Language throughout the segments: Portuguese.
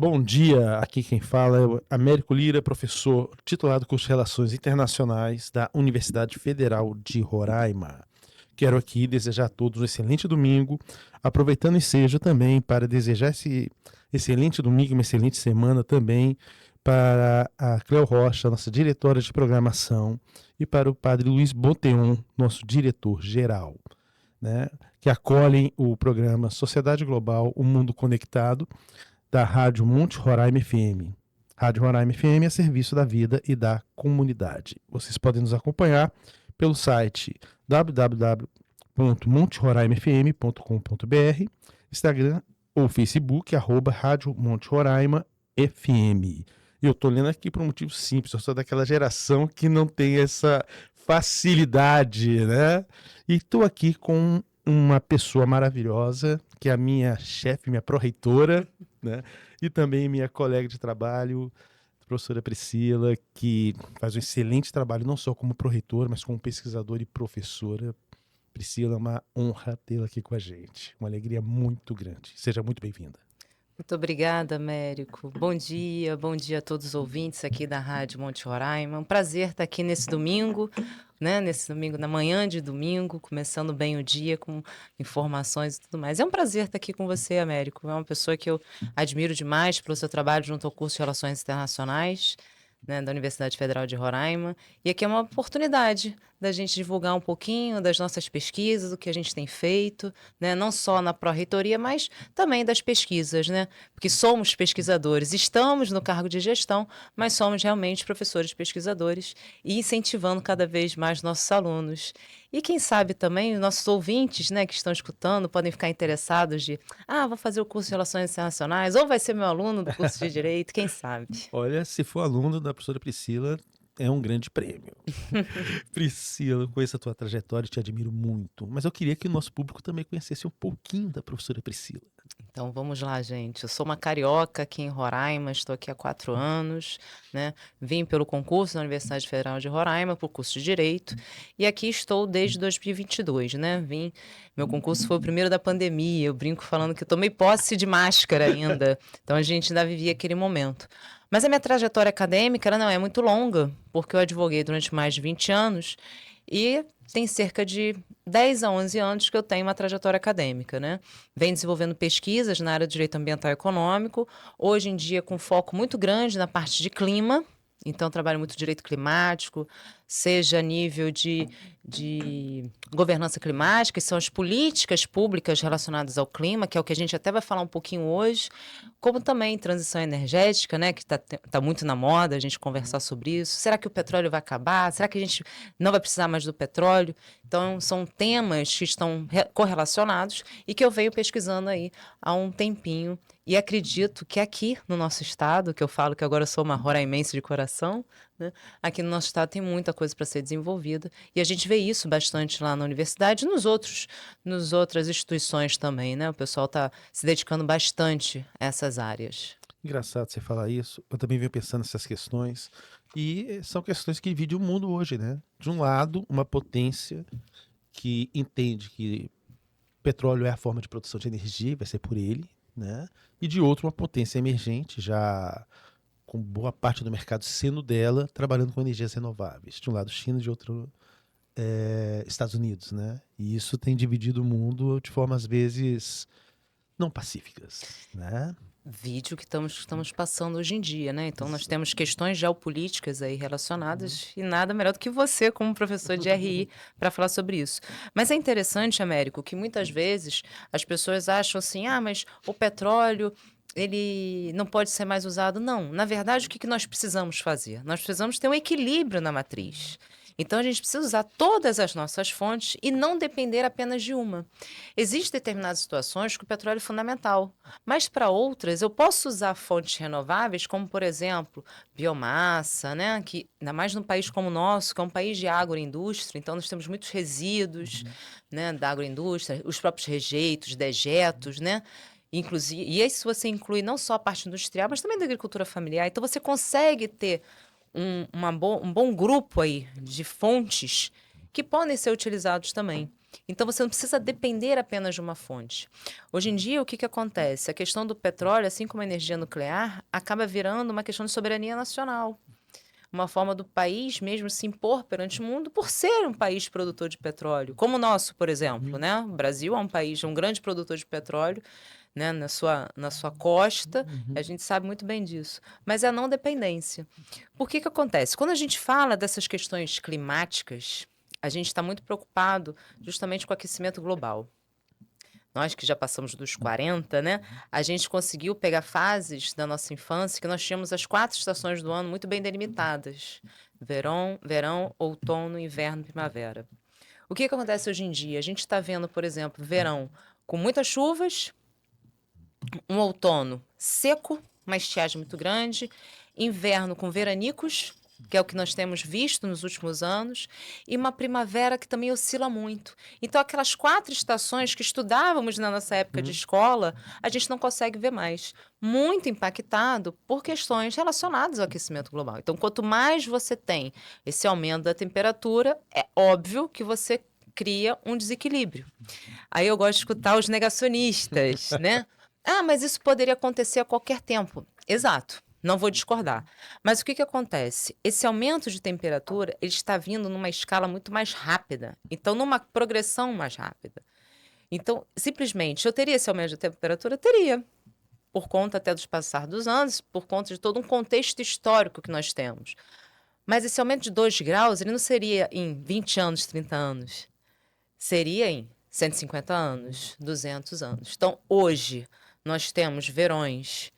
Bom dia, aqui quem fala é o Américo Lira, professor titular do curso de Relações Internacionais da Universidade Federal de Roraima. Quero aqui desejar a todos um excelente domingo, aproveitando o ensejo também para desejar esse excelente domingo, uma excelente semana também para a Cleo Rocha, nossa diretora de programação, e para o padre Luiz Boteon, nosso diretor-geral, né, que acolhem o programa Sociedade Global, o Mundo Conectado, da Rádio Monte Roraima FM. Rádio Roraima FM é serviço da vida e da comunidade. Vocês podem nos acompanhar pelo site www.monteroraimafm.com.br, Instagram ou Facebook, Rádio Monte Roraima FM. Eu estou lendo aqui por um motivo simples, eu sou daquela geração que não tem essa facilidade, né? E estou aqui com uma pessoa maravilhosa, que é a minha chefe, minha pró-reitora, né? E também minha colega de trabalho, a professora Priscila, que faz um excelente trabalho, não só como pró-reitora, mas como pesquisadora e professora. Priscila, é uma honra tê-la aqui com a gente. Uma alegria muito grande. Seja muito bem-vinda. Muito obrigada, Américo. Bom dia a todos os ouvintes aqui da Rádio Monte Roraima. Um prazer estar aqui nesse domingo, né? Nesse domingo, na manhã de domingo, começando bem o dia com informações e tudo mais. É um prazer estar aqui com você, Américo. É uma pessoa que eu admiro demais pelo seu trabalho junto ao curso de Relações Internacionais, né, da Universidade Federal de Roraima. E aqui é uma oportunidade da gente divulgar um pouquinho das nossas pesquisas, do que a gente tem feito, né, não só na pró-reitoria, mas também das pesquisas, né, porque somos pesquisadores, estamos no cargo de gestão, mas somos realmente professores pesquisadores e incentivando cada vez mais nossos alunos. E quem sabe também os nossos ouvintes, né, que estão escutando, podem ficar interessados vou fazer o curso de Relações Internacionais, ou vai ser meu aluno do curso de Direito, quem sabe? Olha, se for aluno da professora Priscila, é um grande prêmio. Priscila, eu conheço a tua trajetória e te admiro muito, mas eu queria que o nosso público também conhecesse um pouquinho da professora Priscila. Então vamos lá, gente. Eu sou uma carioca aqui em Roraima, estou aqui há 4 anos, né? Vim pelo concurso da Universidade Federal de Roraima, por curso de Direito, e aqui estou desde 2022, né? Meu concurso foi o primeiro da pandemia, eu brinco falando que eu tomei posse de máscara ainda, então a gente ainda vivia aquele momento. Mas a minha trajetória acadêmica, ela não é muito longa, porque eu advoguei durante mais de 20 anos e tem cerca de 10 a 11 anos que eu tenho uma trajetória acadêmica, né? Venho desenvolvendo pesquisas na área de direito ambiental e econômico, hoje em dia com foco muito grande na parte de clima, então trabalho muito direito climático, seja a nível de governança climática, que são as políticas públicas relacionadas ao clima, que é o que a gente até vai falar um pouquinho hoje, como também transição energética, né, que tá muito na moda a gente conversar sobre isso. Será que o petróleo vai acabar? Será que a gente não vai precisar mais do petróleo? Então, são temas que estão correlacionados e que eu venho pesquisando aí há um tempinho. E acredito que aqui no nosso estado, que eu falo que agora eu sou uma roraimense de coração, né, aqui no nosso estado tem muita coisa para ser desenvolvida. E a gente vê isso bastante lá na universidade e nos outras instituições também, né? O pessoal está se dedicando bastante a essas áreas. Engraçado você falar isso, eu também venho pensando nessas questões, e são questões que dividem o mundo hoje, né? De um lado, uma potência que entende que petróleo é a forma de produção de energia, vai ser por ele, né? E de outro, uma potência emergente, já com boa parte do mercado sendo dela, trabalhando com energias renováveis. De um lado, China, de outro, Estados Unidos, né? E isso tem dividido o mundo de formas, às vezes, não pacíficas, né? Vídeo que estamos passando hoje em dia, né? Então, nós temos questões geopolíticas aí relacionadas e nada melhor do que você, como professor de RI, para falar sobre isso. Mas é interessante, Américo, que muitas vezes as pessoas acham assim, mas o petróleo, ele não pode ser mais usado. Não, na verdade, o que nós precisamos fazer? Nós precisamos ter um equilíbrio na matriz. Então, a gente precisa usar todas as nossas fontes e não depender apenas de uma. Existem determinadas situações que o petróleo é fundamental, mas para outras eu posso usar fontes renováveis, como, por exemplo, biomassa, né? Que, ainda mais num país como o nosso, que é um país de agroindústria, então nós temos muitos resíduos, né, da agroindústria, os próprios rejeitos, dejetos, né? Inclusive, e aí se você inclui não só a parte industrial, mas também da agricultura familiar, então você consegue ter um bom grupo aí de fontes que podem ser utilizados também. Então, você não precisa depender apenas de uma fonte. Hoje em dia, o que acontece? A questão do petróleo, assim como a energia nuclear, acaba virando uma questão de soberania nacional. Uma forma do país mesmo se impor perante o mundo por ser um país produtor de petróleo, como o nosso, por exemplo, né? O Brasil é um país, um grande produtor de petróleo, né? Na sua costa, a gente sabe muito bem disso. Mas é a não dependência. Por que acontece? Quando a gente fala dessas questões climáticas, a gente está muito preocupado justamente com o aquecimento global. Nós que já passamos dos 40, né? A gente conseguiu pegar fases da nossa infância que nós tínhamos as 4 estações do ano muito bem delimitadas: verão, outono, inverno, primavera. O que acontece hoje em dia? A gente está vendo, por exemplo, verão com muitas chuvas, um outono seco, uma estiagem muito grande, inverno com veranicos, que é o que nós temos visto nos últimos anos, e uma primavera que também oscila muito. Então, aquelas 4 estações que estudávamos na nossa época de escola, a gente não consegue ver mais. Muito impactado por questões relacionadas ao aquecimento global. Então, quanto mais você tem esse aumento da temperatura, é óbvio que você cria um desequilíbrio. Aí eu gosto de escutar os negacionistas, né? Ah, mas isso poderia acontecer a qualquer tempo. Exato. Não vou discordar. Mas o que acontece? Esse aumento de temperatura, ele está vindo numa escala muito mais rápida. Então, numa progressão mais rápida. Então, simplesmente, eu teria esse aumento de temperatura? Teria. Por conta até dos passar dos anos, por conta de todo um contexto histórico que nós temos. Mas esse aumento de 2 graus, ele não seria em 20 anos, 30 anos. Seria em 150 anos, 200 anos. Então, hoje, nós temos verões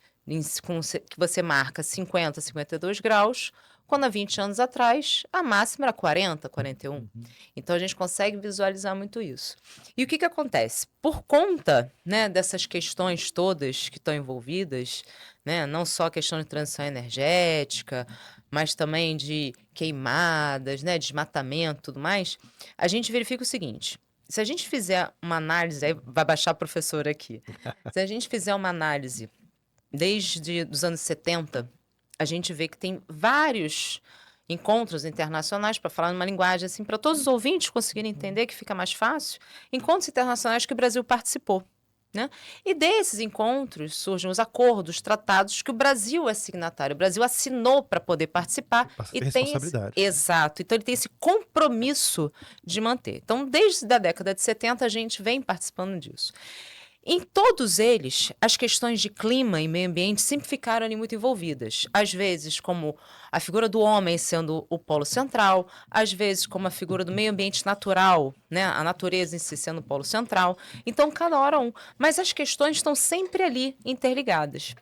que você marca 50, 52 graus, quando há 20 anos atrás, a máxima era 40, 41. Então, a gente consegue visualizar muito isso. E o que acontece? Por conta, né, dessas questões todas que estão envolvidas, né, não só a questão de transição energética, mas também de queimadas, né, desmatamento e tudo mais, a gente verifica o seguinte: se a gente fizer uma análise, aí vai baixar a professora aqui, se a gente fizer uma análise desde os anos 70, a gente vê que tem vários encontros internacionais, para falar numa linguagem assim, para todos os ouvintes conseguirem entender, que fica mais fácil, encontros internacionais que o Brasil participou. Né? E desses encontros surgem os acordos, tratados que o Brasil é signatário. O Brasil assinou para poder participar Passa a e ter tem responsabilidade. exato. Então ele tem esse compromisso de manter. Então, desde a década de 70, a gente vem participando disso. Em todos eles, as questões de clima e meio ambiente sempre ficaram ali muito envolvidas. Às vezes, como a figura do homem sendo o polo central, às vezes, como a figura do meio ambiente natural, né? A natureza em si sendo o polo central. Então, cada hora um. Mas as questões estão sempre ali interligadas.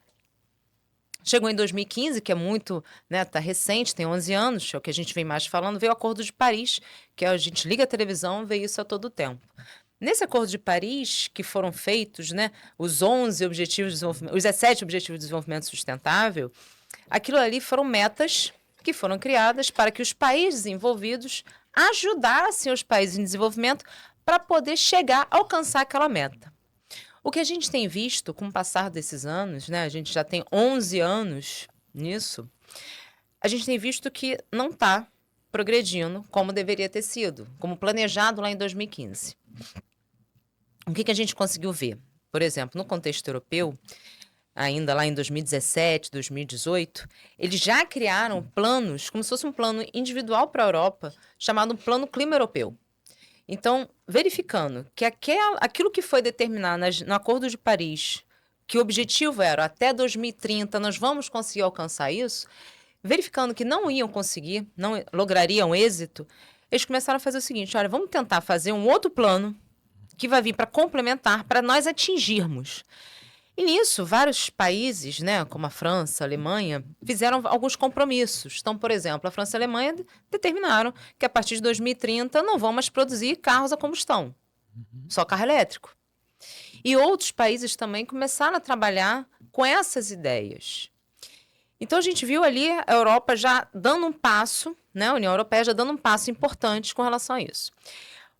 Chegou em 2015, que é muito, né, tá recente, tem 11 anos, é o que a gente vem mais falando, veio o Acordo de Paris, que a gente liga a televisão e vê isso a todo tempo. Nesse Acordo de Paris, que foram feitos, né, os 11 objetivos de desenvolvimento, os 17 objetivos de desenvolvimento sustentável, aquilo ali foram metas que foram criadas para que os países desenvolvidos ajudassem os países em desenvolvimento para poder chegar a alcançar aquela meta. O que a gente tem visto com o passar desses anos, né, a gente já tem 11 anos nisso, a gente tem visto que não está progredindo como deveria ter sido, como planejado lá em 2015. O que a gente conseguiu ver? Por exemplo, no contexto europeu, ainda lá em 2017, 2018, eles já criaram planos, como se fosse um plano individual para a Europa, chamado Plano Clima Europeu. Então, verificando que aquilo que foi determinado no Acordo de Paris, que o objetivo era até 2030 nós vamos conseguir alcançar isso, verificando que não iam conseguir, não lograriam êxito, eles começaram a fazer o seguinte: olha, vamos tentar fazer um outro plano que vai vir para complementar, para nós atingirmos. E nisso, vários países, né, como a França, a Alemanha, fizeram alguns compromissos. Então, por exemplo, a França e a Alemanha determinaram que a partir de 2030 não vão mais produzir carros a combustão, só carro elétrico. E outros países também começaram a trabalhar com essas ideias. Então, a gente viu ali a Europa já dando um passo, né, a União Europeia já dando um passo importante com relação a isso.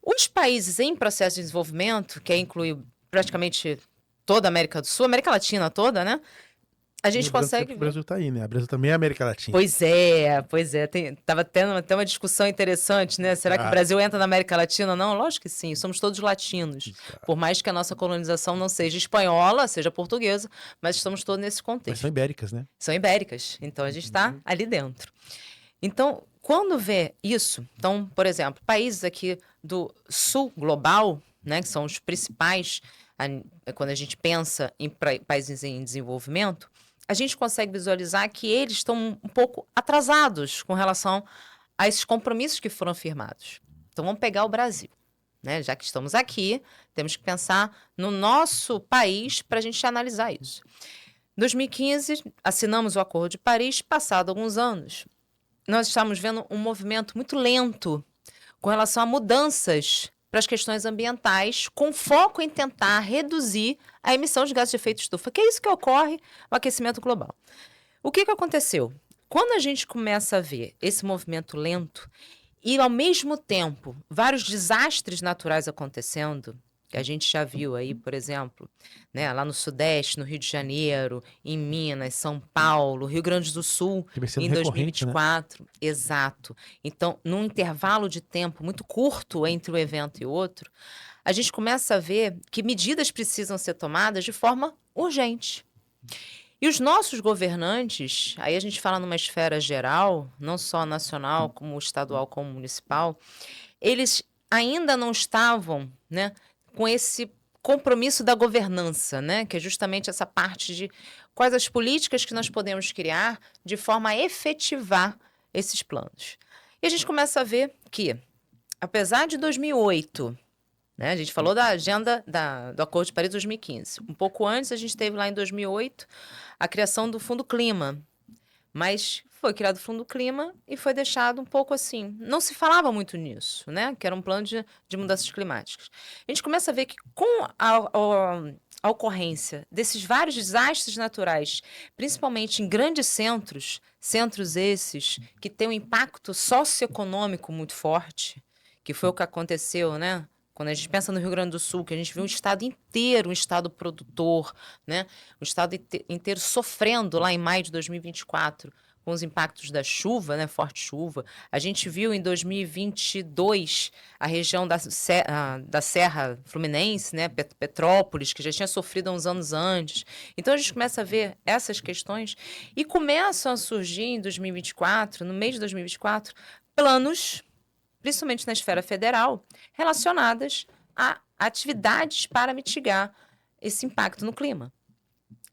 Os países em processo de desenvolvimento, que inclui praticamente toda a América do Sul, América Latina toda, né? A gente Lembrando sempre consegue que o ver. Brasil tá aí, né? O Brasil também é América Latina. Pois é. Tava tendo até uma discussão interessante, né? Será que o Brasil entra na América Latina? Não, lógico que sim. Somos todos latinos. Exato. Por mais que a nossa colonização não seja espanhola, seja portuguesa, mas estamos todos nesse Mas contexto. são ibéricas, né? São ibéricas. Então, a gente está ali dentro. Então, quando vê isso, então, por exemplo, países aqui do sul global, né, que são os principais, quando a gente pensa em países em desenvolvimento, a gente consegue visualizar que eles estão um pouco atrasados com relação a esses compromissos que foram firmados. Então, vamos pegar o Brasil, né? Já que estamos aqui, temos que pensar no nosso país para a gente analisar isso. Em 2015, assinamos o Acordo de Paris, passado alguns anos, nós estamos vendo um movimento muito lento com relação a mudanças para as questões ambientais, com foco em tentar reduzir a emissão de gases de efeito estufa, que é isso que ocorre no aquecimento global. O que aconteceu? Quando a gente começa a ver esse movimento lento e, ao mesmo tempo, vários desastres naturais acontecendo, que a gente já viu aí, por exemplo, né, lá no Sudeste, no Rio de Janeiro, em Minas, São Paulo, Rio Grande do Sul, em 2024. Né? Exato. Então, num intervalo de tempo muito curto entre um evento e outro, a gente começa a ver que medidas precisam ser tomadas de forma urgente. E os nossos governantes, aí a gente fala numa esfera geral, não só nacional, como estadual, como municipal, eles ainda não estavam, né, com esse compromisso da governança, né, que é justamente essa parte de quais as políticas que nós podemos criar de forma a efetivar esses planos. E a gente começa a ver que, apesar de 2008, né, a gente falou da agenda do Acordo de Paris de 2015. Um pouco antes, a gente teve lá em 2008 a criação do Fundo Clima, mas foi criado o Fundo Clima e foi deixado um pouco assim. Não se falava muito nisso, né? Que era um plano de mudanças climáticas. A gente começa a ver que com a ocorrência desses vários desastres naturais, principalmente em grandes centros esses que têm um impacto socioeconômico muito forte, que foi o que aconteceu, né? Quando a gente pensa no Rio Grande do Sul, que a gente viu um estado inteiro, um estado produtor, né? Um estado inteiro sofrendo lá em maio de 2024 com os impactos da chuva, né? Forte chuva. A gente viu em 2022 a região da Serra Fluminense, né? Petrópolis, que já tinha sofrido há uns anos antes. Então a gente começa a ver essas questões e começam a surgir em 2024, no mês de 2024, planos, principalmente na esfera federal, relacionadas a atividades para mitigar esse impacto no clima.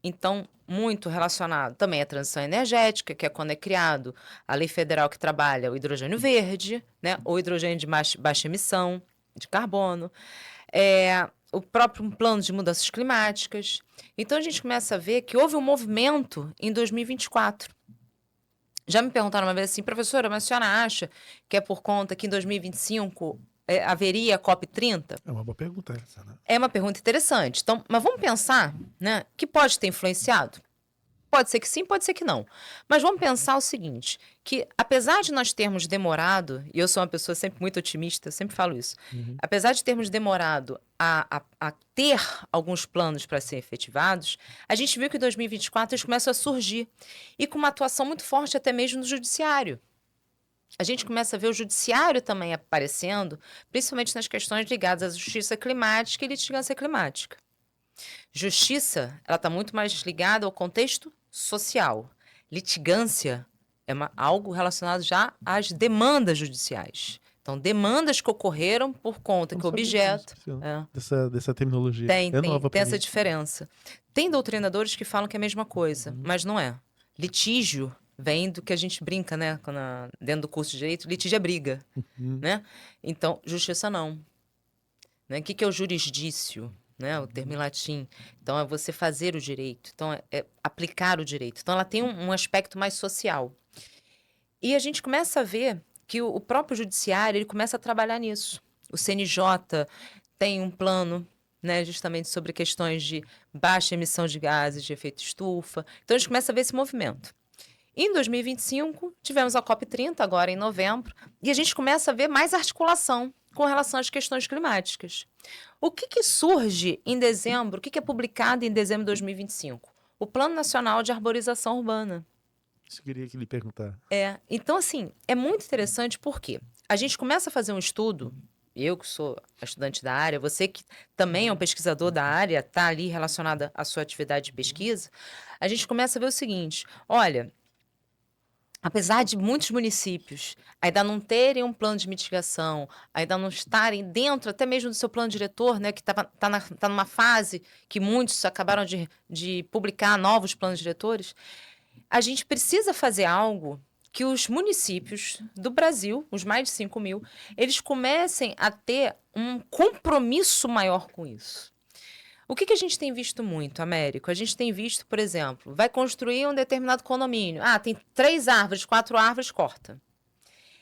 Então, muito relacionado também à transição energética, que é quando é criado a lei federal que trabalha o hidrogênio verde, né, ou hidrogênio de baixa emissão de carbono, o próprio plano de mudanças climáticas. Então, a gente começa a ver que houve um movimento em 2024. Já me perguntaram uma vez assim, professora, mas a senhora acha que é por conta que em 2025 haveria a COP30? É uma boa pergunta essa, né? É uma pergunta interessante. Então, mas vamos pensar, né, que pode ter influenciado? Pode ser que sim, pode ser que não. Mas vamos pensar o seguinte, que apesar de nós termos demorado, e eu sou uma pessoa sempre muito otimista, eu sempre falo isso, apesar de termos demorado a ter alguns planos para serem efetivados, a gente viu que em 2024 eles começam a surgir, e com uma atuação muito forte até mesmo no judiciário. A gente começa a ver o judiciário também aparecendo, principalmente nas questões ligadas à justiça climática e litigância climática. Justiça, ela está muito mais ligada ao contexto social. Litigância é algo relacionado já às demandas judiciais. Então, demandas que ocorreram por conta que o objeto... Dessa terminologia. Tem essa diferença. Tem doutrinadores que falam que é a mesma coisa, mas não é. Litígio vem do que a gente brinca, né? Dentro do curso de Direito, litígio é briga. Né? Então, justiça não. Né? O que é o jurisdício? Né, o termo em latim. Então, é você fazer o direito. Então, é aplicar o direito. Então, ela tem um aspecto mais social. E a gente começa a ver que o próprio judiciário ele começa a trabalhar nisso. O CNJ tem um plano, né, justamente sobre questões de baixa emissão de gases de efeito estufa. Então, a gente começa a ver esse movimento. Em 2025, tivemos a COP30, agora em novembro, e a gente começa a ver mais articulação com relação às questões climáticas. O que surge em dezembro, o que é publicado em dezembro de 2025? o Plano Nacional de Arborização Urbana. Isso eu queria que lhe perguntar. Então, assim, é muito interessante porque a gente começa a fazer um estudo, eu que sou estudante da área, você que também é um pesquisador da área, está ali relacionada à sua atividade de pesquisa, a gente começa a ver o seguinte, olha, apesar de muitos municípios ainda não terem um plano de mitigação, ainda não estarem dentro até mesmo do seu plano diretor, né, que tá numa fase que muitos acabaram de publicar novos planos diretores, a gente precisa fazer algo que os municípios do Brasil, os mais de 5 mil, eles comecem a ter um compromisso maior com isso. O que a gente tem visto muito, Américo? A gente tem visto, por exemplo, vai construir um determinado condomínio. Ah, tem 3 árvores, 4 árvores, corta.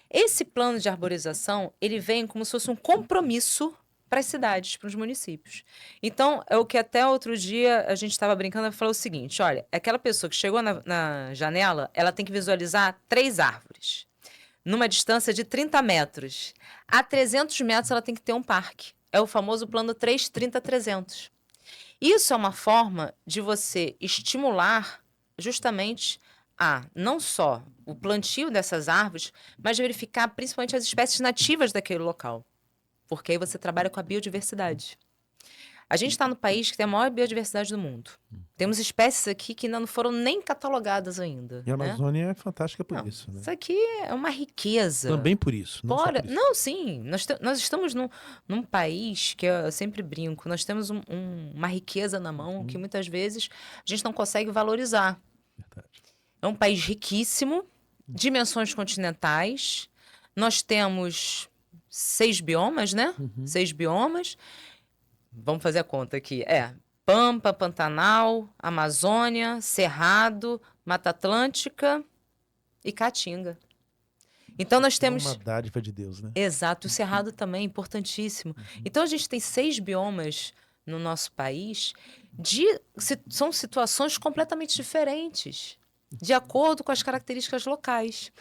Esse plano de arborização, ele vem como se fosse um compromisso para as cidades, para os municípios. Então, é o que até outro dia a gente estava brincando e falou o seguinte, olha, aquela pessoa que chegou na janela, ela tem que visualizar 3 árvores, numa distância de 30 metros. A 300 metros ela tem que ter um parque. É o famoso plano 330-300. Isso é uma forma de você estimular justamente não só o plantio dessas árvores, mas verificar principalmente as espécies nativas daquele local. Porque aí você trabalha com a biodiversidade. A gente está no país que tem a maior biodiversidade do mundo. Temos espécies aqui que ainda não foram nem catalogadas ainda. E a né? Amazônia é fantástica por isso, né? Isso aqui é uma riqueza. Também por isso. Não, só por isso. Não, sim. Nós estamos num país que eu sempre brinco. Nós temos uma riqueza na mão que muitas vezes a gente não consegue valorizar. Verdade. É um país riquíssimo, dimensões continentais. Nós temos 6 biomas, né? 6 biomas. Vamos fazer a conta aqui. Pampa, Pantanal, Amazônia, Cerrado, Mata Atlântica e Caatinga. Então nós temos... É uma dádiva de Deus, né? Exato, o Cerrado também, importantíssimo. Então a gente tem 6 biomas no nosso país, são situações completamente diferentes, de acordo com as características locais.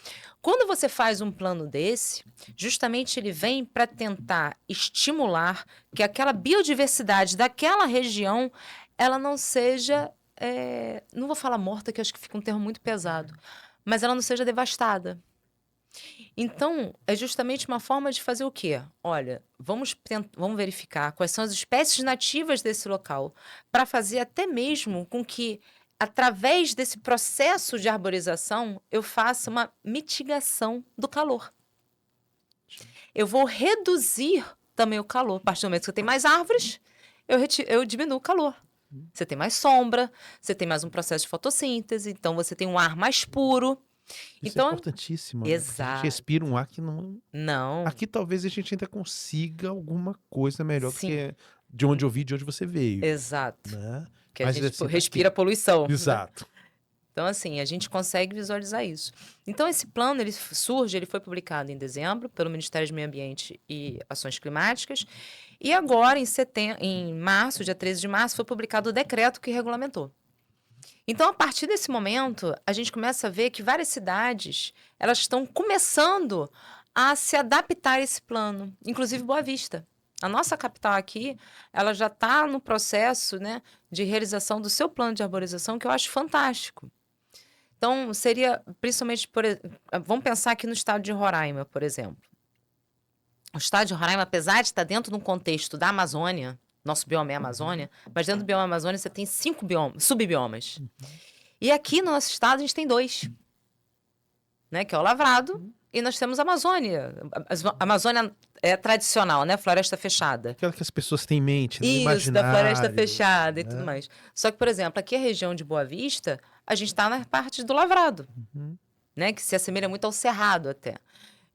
Quando você faz um plano desse, justamente ele vem para tentar estimular que aquela biodiversidade daquela região, ela não seja, não vou falar morta, que acho que fica um termo muito pesado, mas ela não seja devastada. Então, é justamente uma forma de fazer o quê? Olha, vamos verificar quais são as espécies nativas desse local, para fazer até mesmo com que, através desse processo de arborização, eu faça uma mitigação do calor. Eu vou reduzir também o calor. A partir do momento que eu tenho mais árvores, eu diminuo o calor. Você tem mais sombra, você tem mais um processo de fotossíntese, então você tem um ar mais puro. Isso então, é importantíssimo. Né? Exato. A gente respira um ar que não... Não. Aqui talvez a gente ainda consiga alguma coisa melhor do Sim. que de onde eu vi, de onde você veio. Exato. Né? Que a Mas, gente assim, respira poluição. Exato. Né? Então, assim, a gente consegue visualizar isso. Então, esse plano, ele foi publicado em dezembro pelo Ministério do Meio Ambiente e Ações Climáticas. E agora, em março, dia 13 de março, foi publicado o decreto que regulamentou. Então, a partir desse momento, a gente começa a ver que várias cidades, elas estão começando a se adaptar a esse plano, inclusive Boa Vista. A nossa capital aqui, ela já está no processo, né, de realização do seu plano de arborização, que eu acho fantástico. Então, seria, principalmente, vamos pensar aqui no estado de Roraima, por exemplo. O estado de Roraima, apesar de estar dentro de um contexto da Amazônia, nosso bioma é a Amazônia, mas dentro do bioma Amazônia você tem 5 subbiomas. E aqui no nosso estado a gente tem 2, né, que é o Lavrado, e nós temos a Amazônia. A Amazônia é tradicional, né? Floresta fechada. Aquela que as pessoas têm em mente, né? Isso, da floresta fechada, né? e tudo mais. Só que, por exemplo, aqui a região de Boa Vista, a gente está na parte do Lavrado, né? Que se assemelha muito ao Cerrado até.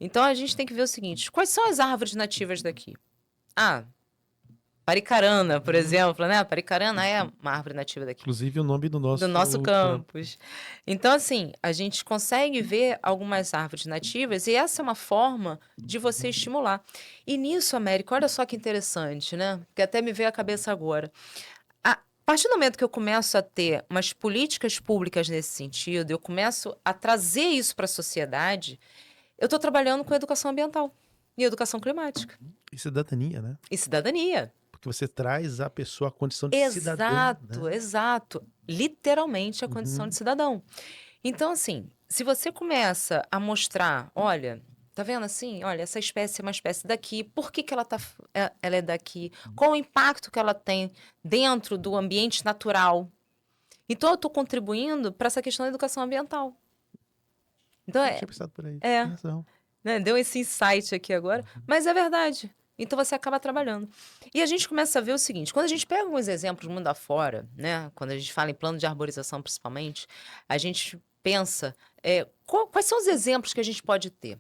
Então, a gente tem que ver o seguinte, quais são as árvores nativas daqui? Paricarana, por exemplo, né? Paricarana é uma árvore nativa daqui. Inclusive o nome do nosso campus. Então, assim, a gente consegue ver algumas árvores nativas e essa é uma forma de você estimular. E nisso, Américo, olha só que interessante, né? Que até me veio à cabeça agora. A partir do momento que eu começo a ter umas políticas públicas nesse sentido, eu começo a trazer isso para a sociedade, eu estou trabalhando com educação ambiental e educação climática. E cidadania, né? E cidadania. Que você traz a pessoa à condição de cidadã. Exato, exato. literalmente a condição de cidadão. Então, assim, se você começa a mostrar, olha, tá vendo assim? Olha, essa espécie é uma espécie daqui, por que que ela é daqui? Qual o impacto que ela tem dentro do ambiente natural? Então, eu estou contribuindo para essa questão da educação ambiental. Então, Eu não tinha pensado por aí. é, Tem razão. né? Deu esse insight aqui agora, mas é verdade. Então você acaba trabalhando. E a gente começa a ver o seguinte: quando a gente pega alguns exemplos do mundo afora, né? Quando a gente fala em plano de arborização, principalmente, a gente pensa quais são os exemplos que a gente pode ter.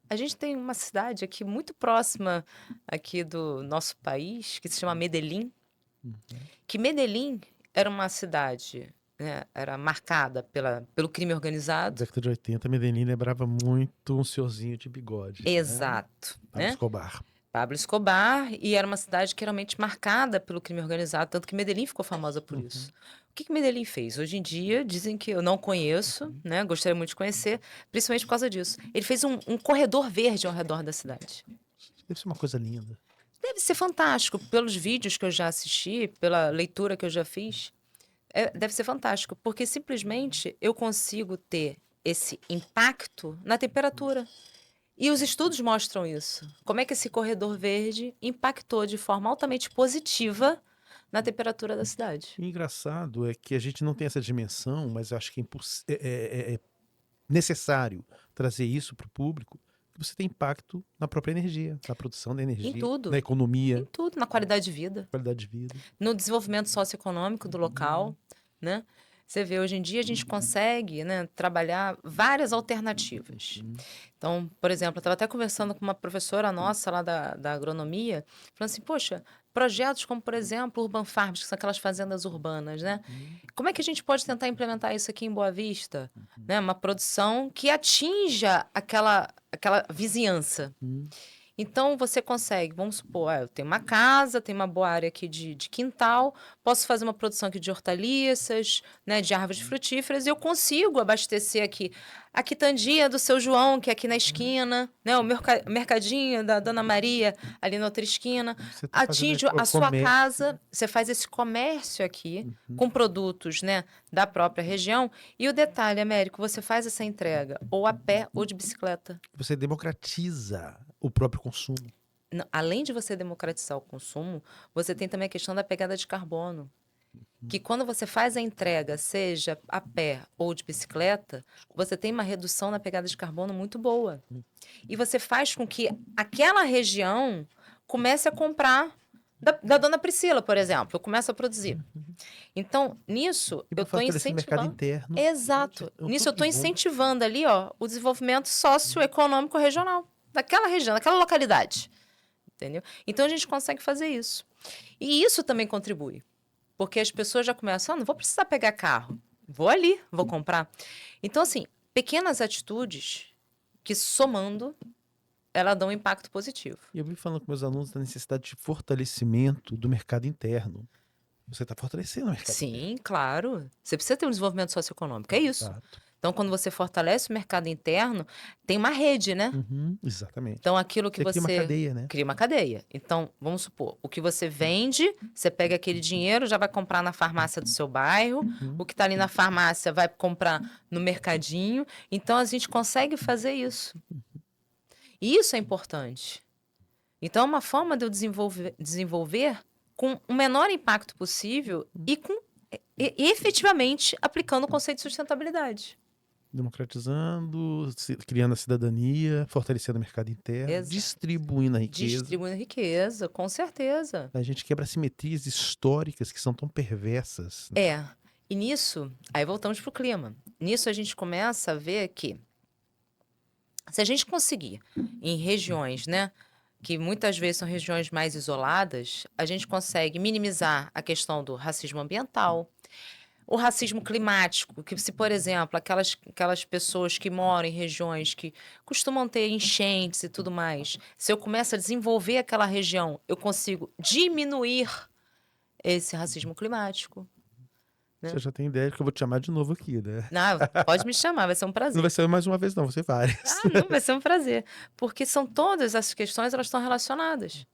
A gente tem uma cidade aqui muito próxima aqui do nosso país, que se chama Medellín, que Medellín era uma cidade, né, era marcada pelo crime Na organizado. década de 80, Medellín lembrava muito um senhorzinho de bigode. Né? Exato. Pablo Né? Escobar. Pablo Escobar, e era uma cidade que era realmente marcada pelo crime organizado, tanto que Medellín ficou famosa por isso. O que que Medellín fez? Hoje em dia, dizem que eu não conheço, né? Gostaria muito de conhecer, principalmente por causa disso. Ele fez um corredor verde ao redor da cidade. Deve ser uma coisa linda. Deve ser fantástico, pelos vídeos que eu já assisti, pela leitura que eu já fiz. Deve ser fantástico, porque simplesmente eu consigo ter esse impacto na temperatura. E os estudos mostram isso. Como é que esse corredor verde impactou de forma altamente positiva na temperatura da cidade. O engraçado é que a gente não tem essa dimensão, mas eu acho que é necessário trazer isso para o público, que você tem impacto na própria energia, na produção da energia, Em tudo. na economia, Em tudo, na qualidade de vida, qualidade de vida. no desenvolvimento socioeconômico do local, né? Você vê, hoje em dia a gente consegue, né, trabalhar várias alternativas. Então, por exemplo, eu estava até conversando com uma professora nossa lá da agronomia, falando assim, poxa, projetos como, por exemplo, Urban Farms, que são aquelas fazendas urbanas, né? Como é que a gente pode tentar implementar isso aqui em Boa Vista? Né? Uma produção que atinja aquela vizinhança. Então, você consegue, vamos supor, eu tenho uma casa, tenho uma boa área aqui de quintal, posso fazer uma produção aqui de hortaliças, né, de árvores frutíferas, e eu consigo abastecer aqui a quitandinha do seu João, que é aqui na esquina, né, o mercadinho da Dona Maria, ali na outra esquina. Você tá Atinge fazendo a sua comércio. casa, você faz esse comércio aqui, com produtos, né, da própria região. E o detalhe, Américo, você faz essa entrega ou a pé ou de bicicleta. Você democratiza o próprio consumo. Além de você democratizar o consumo, você tem também a questão da pegada de carbono. Que quando você faz a entrega, seja a pé ou de bicicleta, você tem uma redução na pegada de carbono muito boa. E você faz com que aquela região comece a comprar da Dona Priscila, por exemplo, começa a produzir. Então, nisso, E eu estou fortalecer o mercado incentivando. interno. Exato. É Nisso, eu tudo estou de bom. incentivando ali, ó, o desenvolvimento socioeconômico regional daquela região, daquela localidade. Entendeu? Então, a gente consegue fazer isso. E isso também contribui. Porque as pessoas já começam, não vou precisar pegar carro. Vou ali, vou comprar. Então, assim, pequenas atitudes que, somando, ela dão um impacto positivo. E eu vim falando com meus alunos da necessidade de fortalecimento do mercado interno. Você está fortalecendo o mercado interno. Sim, claro. Você precisa ter um desenvolvimento socioeconômico, é isso. Exato. Então, quando você fortalece o mercado interno, tem uma rede, né? Exatamente. Então, aquilo que Você cria uma você cadeia, né? cria uma cadeia. Então, vamos supor, o que você vende, você pega aquele dinheiro, já vai comprar na farmácia do seu bairro, o que está ali na farmácia vai comprar no mercadinho. Então, a gente consegue fazer isso. E isso é importante. Então, é uma forma de eu desenvolver com o menor impacto possível e efetivamente aplicando o conceito de sustentabilidade. Democratizando, criando a cidadania, fortalecendo o mercado interno, Exato. distribuindo a riqueza. Distribuindo riqueza, com certeza. A gente quebra assimetrias históricas que são tão perversas. Né? E nisso, aí voltamos para o clima. Nisso a gente começa a ver que se a gente conseguir, em regiões, né, que muitas vezes são regiões mais isoladas, a gente consegue minimizar a questão do racismo ambiental, o racismo climático, que se, por exemplo, aquelas pessoas que moram em regiões que costumam ter enchentes e tudo mais, se eu começo a desenvolver aquela região, eu consigo diminuir esse racismo climático. né? Você já tem ideia que eu vou te chamar de novo aqui, né? Não, pode me chamar, vai ser um Não prazer. vai ser mais uma vez, não, vai ser várias. Ah, não, vai ser um prazer. Porque são todas essas questões, elas estão relacionadas.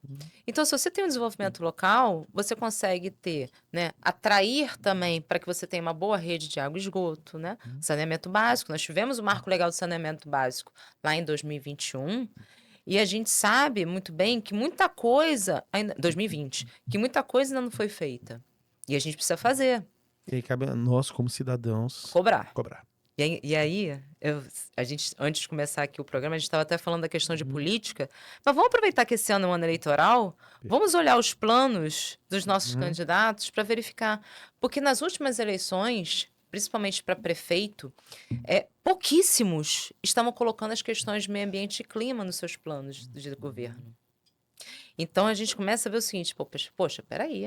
Então, se você tem um desenvolvimento local, você consegue ter, né, atrair também para que você tenha uma boa rede de água e esgoto, né? Saneamento básico. Nós tivemos o Marco Legal do Saneamento Básico lá em 2021, e a gente sabe muito bem que muita coisa, ainda 2020, que muita coisa ainda não foi feita. E a gente precisa fazer, E aí cabe a nós, como cidadãos, cobrar. cobrar. E aí, a gente, antes de começar aqui o programa, a gente estava até falando da questão de política, mas vamos aproveitar que esse ano é um ano eleitoral, vamos olhar os planos dos nossos candidatos para verificar. Porque nas últimas eleições, principalmente para prefeito, pouquíssimos estavam colocando as questões de meio ambiente e clima nos seus planos de governo. Então a gente começa a ver o seguinte, poxa, peraí,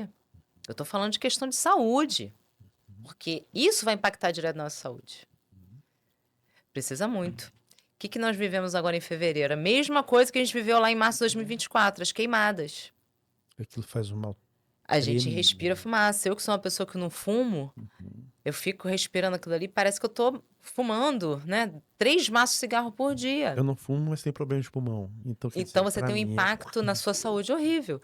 eu estou falando de questão de saúde, porque isso vai impactar direto na nossa saúde. Precisa muito. O que nós vivemos agora em fevereiro? A mesma coisa que a gente viveu lá em março de 2024, as queimadas. Aquilo faz um mal. A gente Tremendo. respira fumaça. Eu que sou uma pessoa que não fumo, eu fico respirando aquilo ali, parece que eu tô fumando, né? 3 maços de cigarro por dia. Eu não fumo, mas tenho problema de pulmão. Então, quer Então dizer, você pra tem um mim impacto na sua saúde horrível.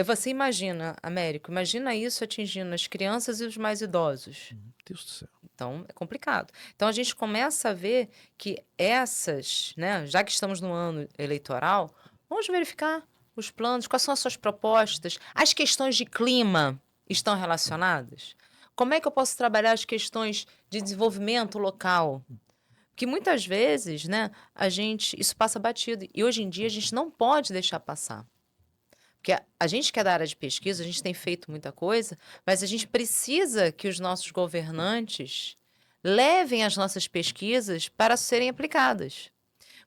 Você imagina, Américo, imagina isso atingindo as crianças e os mais idosos. Deus do céu. Então, é complicado. Então, a gente começa a ver que essas, né, já que estamos no ano eleitoral, vamos verificar os planos, quais são as suas propostas. As questões de clima estão relacionadas? Como é que eu posso trabalhar as questões de desenvolvimento local? Porque muitas vezes, né, isso passa batido. E hoje em dia a gente não pode deixar passar. Porque a gente que é da área de pesquisa, a gente tem feito muita coisa, mas a gente precisa que os nossos governantes levem as nossas pesquisas para serem aplicadas.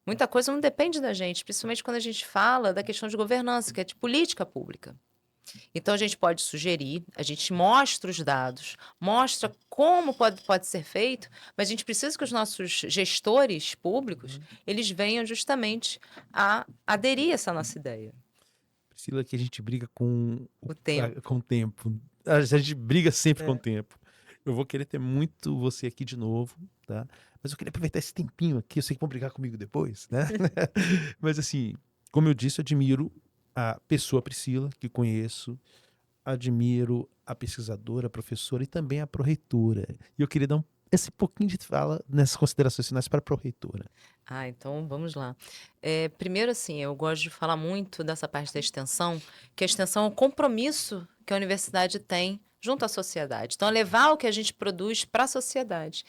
Muita coisa não depende da gente, principalmente quando a gente fala da questão de governança, que é de política pública. Então, a gente pode sugerir, a gente mostra os dados, mostra como pode ser feito, mas a gente precisa que os nossos gestores públicos, eles venham justamente a aderir a essa nossa ideia. Priscila, que a gente briga com O tempo. com o tempo. A gente briga sempre com o tempo. Eu vou querer ter muito você aqui de novo, tá? Mas eu queria aproveitar esse tempinho aqui. Eu sei que vão brigar comigo depois, né? Mas assim, como eu disse, eu admiro a pessoa Priscila, que conheço. Admiro a pesquisadora, a professora e também a pró-reitora. E eu queria dar esse pouquinho de fala nessas considerações finais para a pró-reitora. Ah, então vamos lá. Primeiro, assim, eu gosto de falar muito dessa parte da extensão, que a extensão é um compromisso que a universidade tem junto à sociedade. Então, é levar o que a gente produz para a sociedade.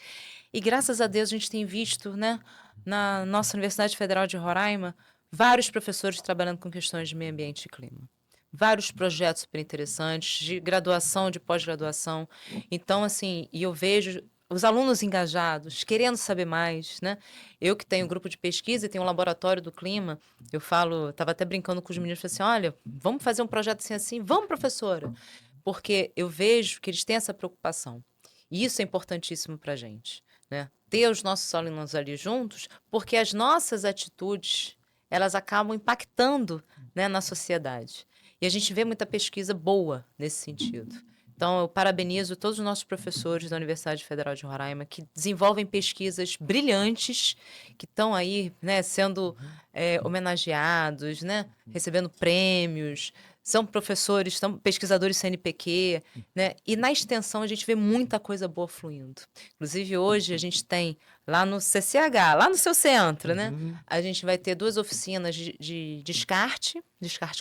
E graças a Deus a gente tem visto, né, na nossa Universidade Federal de Roraima, vários professores trabalhando com questões de meio ambiente e clima. Vários projetos super interessantes, de graduação, de pós-graduação. Então, assim, e eu vejo os alunos engajados, querendo saber mais, né? Eu que tenho um grupo de pesquisa e tenho um laboratório do clima, eu falo, estava até brincando com os meninos, falei assim, olha, vamos fazer um projeto assim, vamos, professora? Porque eu vejo que eles têm essa preocupação. E isso é importantíssimo para a gente, né? Ter os nossos alunos ali juntos, porque as nossas atitudes, elas acabam impactando, né, na sociedade. E a gente vê muita pesquisa boa nesse sentido. Então, eu parabenizo todos os nossos professores da Universidade Federal de Roraima que desenvolvem pesquisas brilhantes, que estão aí, né, sendo homenageados, né, recebendo prêmios. São professores, são pesquisadores CNPq, né? E na extensão a gente vê muita coisa boa fluindo. Inclusive, hoje a gente tem lá no CCH, lá no seu centro, né? A gente vai ter 2 oficinas de descarte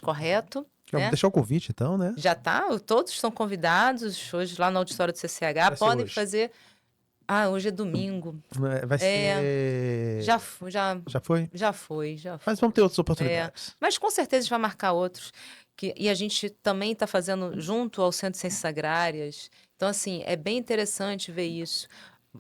correto. Vou deixar o convite, então, né? Já tá, todos estão convidados hoje lá no auditório do CCH, podem hoje. fazer. Ah, hoje é domingo. Vai ser. Já foi? Já foi. Mas vamos ter outras oportunidades. Mas com certeza a gente vai marcar outros. E a gente também está fazendo junto ao Centro de Ciências Agrárias. Então, assim, é bem interessante ver isso.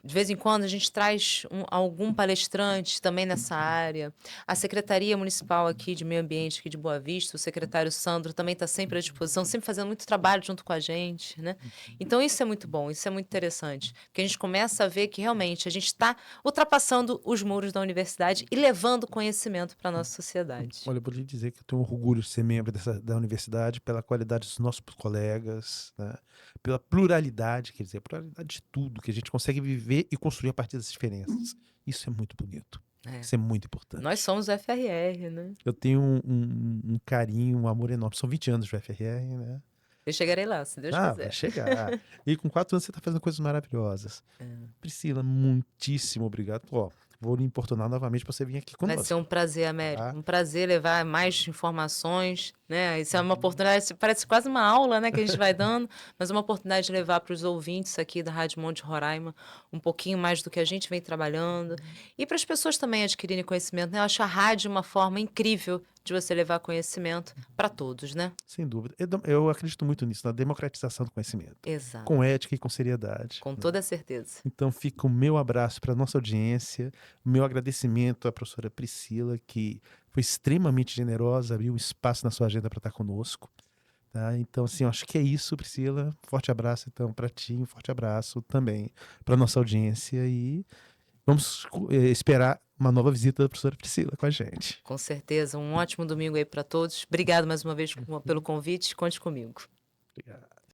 De vez em quando a gente traz algum palestrante também nessa área. A Secretaria Municipal aqui de Meio Ambiente aqui de Boa Vista, o secretário Sandro também está sempre à disposição, sempre fazendo muito trabalho junto com a gente, né? Então isso é muito bom, isso é muito interessante, porque a gente começa a ver que realmente a gente está ultrapassando os muros da universidade e levando conhecimento para a nossa sociedade. Olha, eu vou lhe dizer que eu tenho orgulho de ser membro da universidade pela qualidade dos nossos colegas, né? Pela pluralidade, quer dizer, pluralidade de tudo, que a gente consegue viver e construir a partir das diferenças. Isso é muito bonito. É. Isso é muito importante. Nós somos o FRR, né? Eu tenho um carinho, um amor enorme. São 20 anos de FRR, né? Eu chegarei lá, se Deus Vai quiser. chegar. E com 4 anos você está fazendo coisas maravilhosas. Priscila, muitíssimo obrigado. Ó, vou lhe importunar novamente para você vir aqui Vai conosco. ser um prazer, Américo. Tá? Um prazer levar mais informações, né? Isso é uma oportunidade, parece quase uma aula, né, que a gente vai dando, mas uma oportunidade de levar para os ouvintes aqui da Rádio Monte Roraima um pouquinho mais do que a gente vem trabalhando. E para as pessoas também adquirirem conhecimento, né? Eu acho a rádio uma forma incrível de você levar conhecimento para todos, né? Sem dúvida. Eu acredito muito nisso, na democratização do conhecimento. Exato. Com ética e com seriedade. Com toda certeza. Então fica o meu abraço para a nossa audiência, o meu agradecimento à professora Priscila, que foi extremamente generosa, abriu um espaço na sua agenda para estar conosco. Tá? Então, assim, eu acho que é isso, Priscila. Forte abraço, então, para ti, um forte abraço também para a nossa audiência e vamos esperar uma nova visita da professora Priscila com a gente. Com certeza. Um ótimo domingo aí para todos. Obrigado mais uma vez pelo convite. Conte comigo. Obrigado.